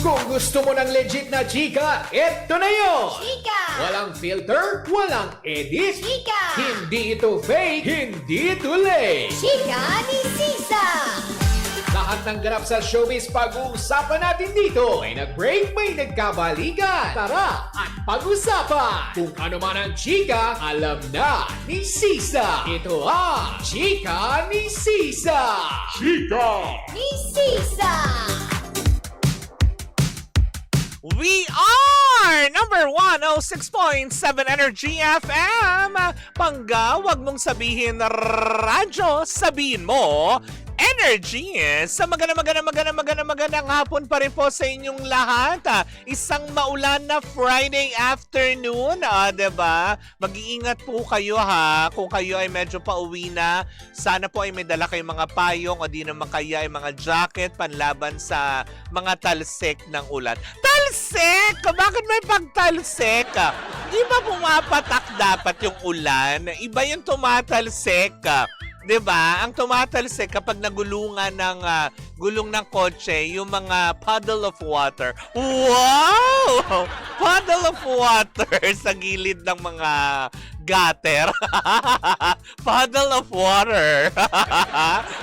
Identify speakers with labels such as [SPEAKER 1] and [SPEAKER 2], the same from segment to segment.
[SPEAKER 1] Kung gusto mo ng legit na chika, eto na yun!
[SPEAKER 2] Chika!
[SPEAKER 1] Walang filter, walang edit.
[SPEAKER 2] Chika!
[SPEAKER 1] Hindi ito fake, hindi ito lame.
[SPEAKER 2] Chika ni Sisa!
[SPEAKER 1] Lahat ng ganap sa showbiz pag-uusapan natin dito. May nag-break, may nagkabalikan. Tara at pag-usapan. Kung ano man ang chika, alam na ni Sisa. Ito ang Chika ni Sisa. Chika!
[SPEAKER 2] Ni Sisa!
[SPEAKER 3] We are number 106.7 Energy FM. Pangga, wag mong sabihin radyo, sabihin mo Energy. Sa magandang hapon pa rin po sa inyong lahat. Isang maulan na Friday afternoon, diba? Mag-iingat po kayo ha. Kung kayo ay medyo pauwi na, sana po ay may dala kayong mga payong o di naman kaya ay mga jacket panlaban sa mga talsik ng ulan. Talsik! Bakit may pagtalsik? Di ba pumapatak dapat yung ulan? Iba yung tumatalsik. 'Di ba? Ang tumatalsik kapag nagulungan ng gulong ng kotse, yung mga puddle of water. Wow! Puddle of water sa gilid ng mga gutter. Puddle of water.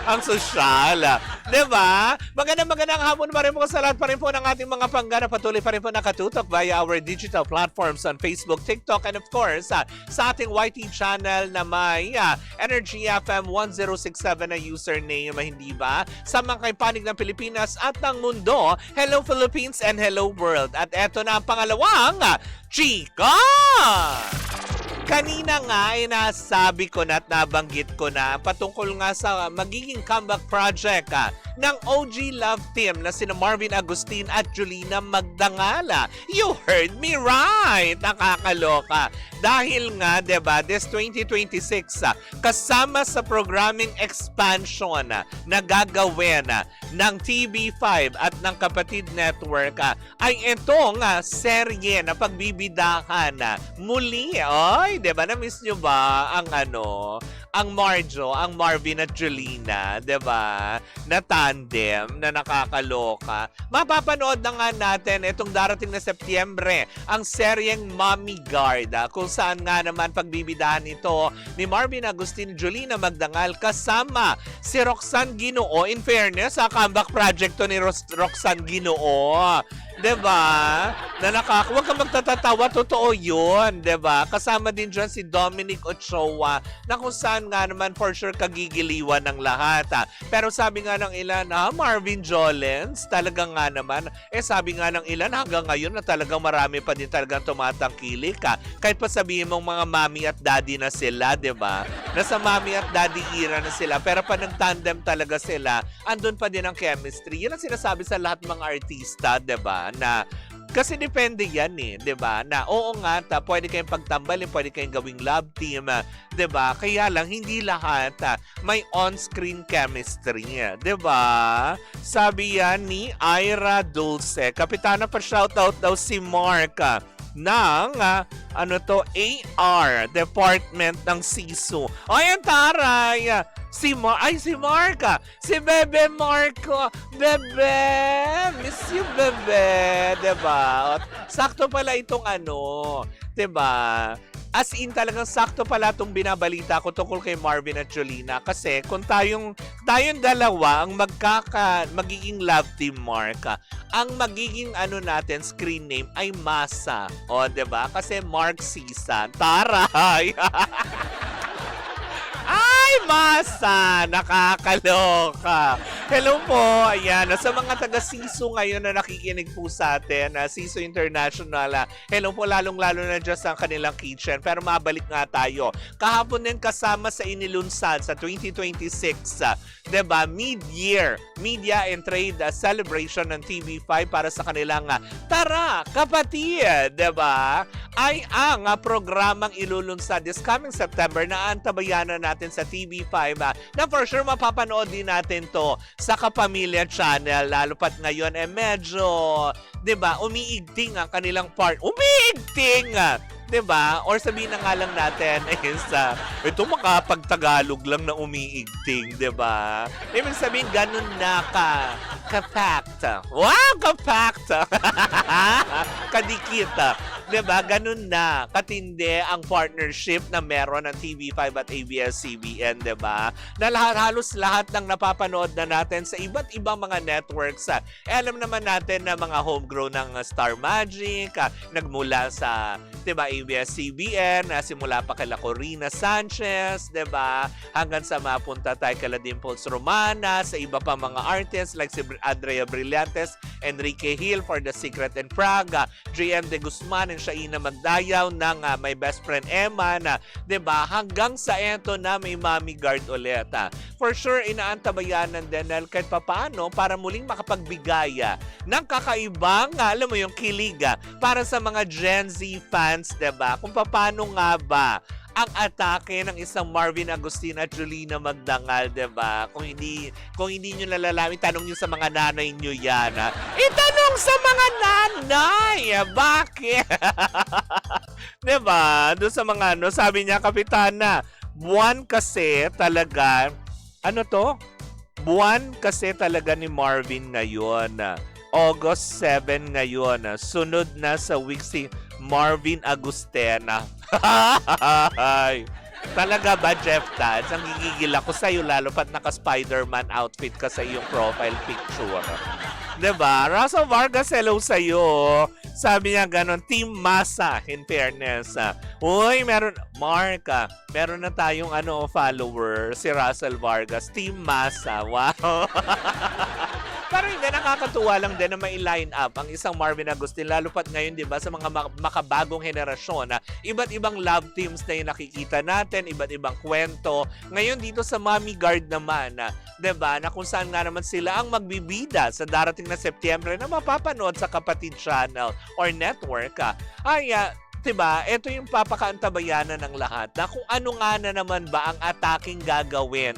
[SPEAKER 3] Ang sosyal. 'Di ba? Magandang hapon pa rin po sa lahat pa rin po ng ating mga panggana. Patuloy pa rin po nakatutok via our digital platforms on Facebook, TikTok, and of course, sa ating YT channel na may Energy FM 1067 na username, hindi ba? Sa mga panig ng Pilipinas at ng mundo, hello Philippines and hello world. At eto na ang pangalawang Chika! Kanina nga ay nasabi ko na at nabanggit ko na patungkol nga sa magiging comeback project ng OG Love Team na sina Marvin Agustin at Julina Magdangala. You heard me right! Nakakaloka. Dahil nga, diba, this 2026, kasama sa programming expansion na gagawin ng TV5 at ng Kapatid Network, ay itong serye na pagbibidahan muli. Ay, diba, na-miss nyo ba ang ang Marjo, ang Marvin at Julina, 'di ba? Na tandem na nakakaloka. Mapapanood na nga natin itong darating na Setyembre ang seryeng Mommy Guard, kung saan nga naman pagbibidahan ito ni Marvin Agustin, Julina Magdangal kasama si Roxanne Ginoo. In fairness, comeback project to ni Roxanne Ginoo. 'Di ba? Huwag kang magtatatawa, totoo 'yun, 'di ba? Kasama din diyan si Dominic Ochoa na kung saan nga naman for sure kagigiliwan ng lahat. Pero sabi nga ng ilan, Marvin Jolens, talagang nga naman, sabi nga ng ilan hanggang ngayon na talagang marami pa din talagang tumatangkilik. Kahit pa sabihin mong mga mommy at daddy na sila, 'di ba? Nasa mommy at daddy era na sila, pero pa nag-tandem talaga sila, andun pa din ang chemistry. 'Yun ang sinasabi sa lahat ng mga artista, 'di ba? Na kasi depende yan 'di ba? Na oo nga, pwede kayong pagtambalin, pwede kayong gawing love team, 'di ba? Kaya lang hindi lahat may on-screen chemistry, 'di ba? Sabi yan ni Ira Dulce. Kapitana pa shoutout daw si Mark ng AR department ng SISU. Ayan, taray! Si Mark, si Bebe Marco. Bebe, miss you, Bebe, diba? Sakto pala itong diba? As in, talagang sakto pala itong binabalita ko tungkol kay Marvin at Julina. Kasi kung tayong dalawa ang magiging love team, Mark, ang magiging natin, screen name ay Masa. O, diba? Kasi Mark Sisa. Taray! Ay, Masa! Nakakaloka! Hello po! Ayan, sa mga taga-SISU ngayon na nakikinig po sa atin, SISU International, hello po lalong-lalo na dyan sa kanilang kitchen. Pero mabalik nga tayo. Kahapon din kasama sa inilunsad sa 2026, diba, mid-year Media and Trade Celebration ng TV5 para sa kanilang Tara, Kapatid! Diba? Ay ang programang ilulunsad this coming September na antabayanan natin sa TV5 na for sure mapapanood din natin to sa Kapamilya Channel, lalo pat ngayon medyo, 'di ba, umiigting ang kanilang part. Umiigting! 'Di ba? Or sabihin na nga lang natin is ito makapagtagalog lang na umiigting, 'di ba? Ibig sabihin ganun na ka Kapact. Wow, kapact. Kadikit. Diba? Ganun na. Katindi ang partnership na meron ng TV5 at ABS-CBN, diba? Na halos lahat ng napapanood na natin sa iba't ibang mga networks. Alam naman natin na mga homegrown ng Star Magic, nagmula sa, diba, ABS-CBN, simula pa kay Corina Sanchez, diba? Hanggang sa mapunta tayo kay Dimples Romana, sa iba pa mga artists like si Andrea Brillantes, Enrique Hill for The Secret in Prague, JM De Guzman, and Shaina Magdayaw ng My Best Friend Emma na, 'di ba? Hanggang sa eto na may Mommy Guard ulit. For sure inaantabayanan din kahit papaano para muling makapagbigay ng kakaibang, alam mo yung kilig para sa mga Gen Z fans, 'di ba? Kung paano nga ba ang atake ng isang Marvin Agustin at Jolina Magdangal, 'di ba? Kung hindi niyo nalalaman, tanong niyo sa mga nanay niyo 'yan. Itanong sa mga nanay, bakit? 'Di ba? Doon sa mga sabi niya, Kapitana, buwan kasi talaga, buwan kasi talaga ni Marvin ngayon. August 7 ngayon. Sunod na sa week si Marvin Agustena. Talaga ba, Jeff Tads? Ang gigigil ako sa'yo, lalo pat naka-Spider-Man outfit ka sa iyong profile picture. Diba? Russell Vargas, hello sa'yo. Sabi niya ganon, Team Masa, in fairness. Uy, Mark, meron na tayong follower, si Russell Vargas. Team Masa, wow. Pero hindi, nakakatuwa lang din na may line up ang isang Marvin Agustin, lalo pat ngayon, di ba, sa mga makabagong henerasyon. Iba't ibang love teams na yung nakikita natin, iba't ibang kwento. Ngayon dito sa Mommy Guard naman, di ba, na kung saan nga naman sila ang magbibida sa darating na Setyembre na mapapanood sa Kapatid Channel or Network. Diba, ito yung papakaantabayanan ng lahat na kung ano nga na naman ba ang ataking gagawin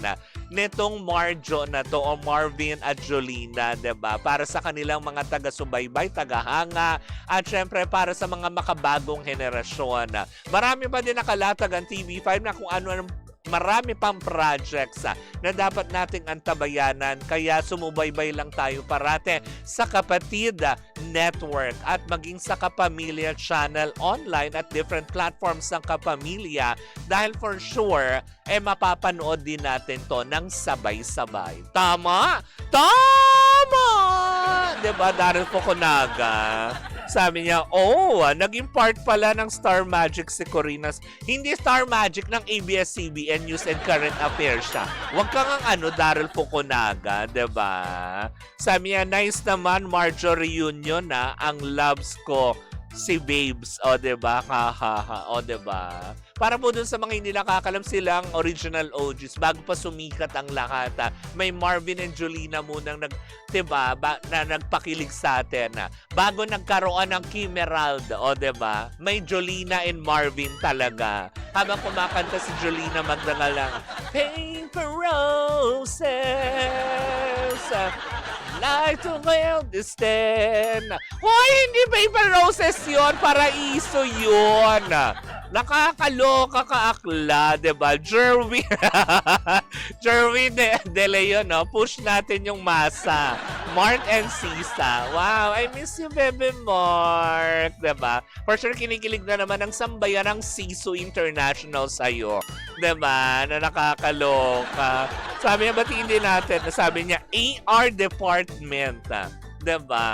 [SPEAKER 3] nitong Marjo na to o Marvin at Jolina, diba? Para sa kanilang mga taga-subaybay, tagahanga, at syempre para sa mga makabagong henerasyon. Marami pa din nakalatag ang TV5 na kung ano marami pang projects na dapat nating antabayanan, kaya sumubaybay lang tayo parate sa Kapatid Network at maging sa Kapamilya Channel online at different platforms ng Kapamilya dahil for sure mapapanood din natin to ng sabay-sabay. Tama? Tama! Diba, Daryl Fukunaga? Sabi niya, naging part pala ng Star Magic si Corina. Hindi Star Magic, ng ABS-CBN News and Current Affairs siya. Huwag kang Daryl Fukunaga, diba? Sabi niya, nice naman, Marjo reunion ang loves ko si Babes, diba? Diba? Para po dun sa mga hindi nakakalam, silang original OGs bago pa sumikat ang lahat. May Marvin and Jolina munang diba, na nagpakilig sa atin. Bago nagkaroon ng Kimerald, diba? May Jolina and Marvin talaga. Habang kumakanta si Jolina Magdangal lang, Paper Roses, like to well distant. Hoy, hindi Paper Roses yun, Paraiso yun. Nakakaloka ka akla, diba? Jerwin De Leon, push natin yung masa. Mark and Sisa. Wow, I miss you, baby Mark. Diba? For sure, kinikilig na naman ang sambayan ng Sisu International sa'yo. Diba? Na nakakaloka. Sabi niya, batiin din natin. Sabi niya, AR Department. Diba?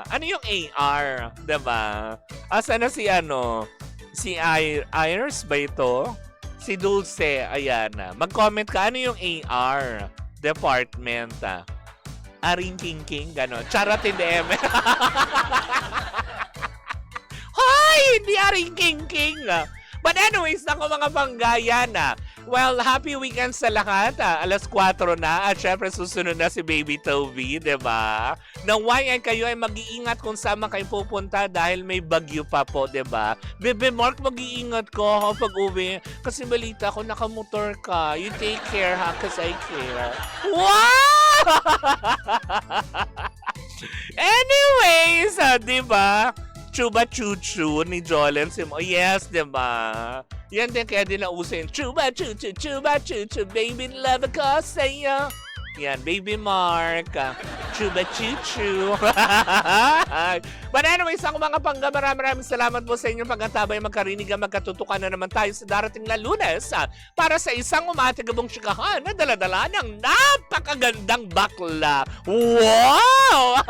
[SPEAKER 3] Ano yung AR? Diba? Asa na si Si Iris ba ito? Si Dulce, ayan. Mag-comment ka, ano yung AR Department? Aring King, gano'n. Charot, hindi Hoy! Hindi Aring King. But anyways, ako mga panggayan well, happy weekend sa lahat. Alas 4 na at syempre susunod na si Baby Toby, diba? Nawayan kayo ay mag-iingat kung saan man kayo pupunta dahil may bagyo pa po, diba? Bebe Mark, mag-iingat ko pag uwi. Kasi balita ko nakamotor ka. You take care ha, cause I care. Wow! Anyways, diba? Chuba Chuchu ni Jolen Simo. Yes, diba? Yan din kaya din nauso yung Chuba Chuchu, baby love ako sa'yo. Yan, Baby Mark, Chuba Chuchu. But anyways, ako mga pangga, maraming salamat po sa inyong pagkatabay, magkarinig at magkatutukan na naman tayo sa darating na Lunes para sa isang umatigabong chikahan na daladala ng napakagandang bakla. Wow!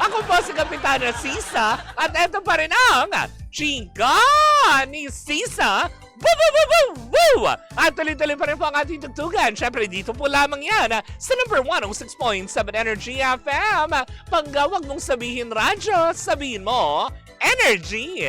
[SPEAKER 3] Ako po si Kapitana Sisa at eto pa rin ang Chika ni Sisa. Woo, woo, woo, woo, woo! At tuloy-tuloy pa rin po ang ating tugtugan. Siyempre, dito po lamang yan sa number 106.7 Energy FM. Pagka wag mong sabihin radyo, sabihin mo, Energy!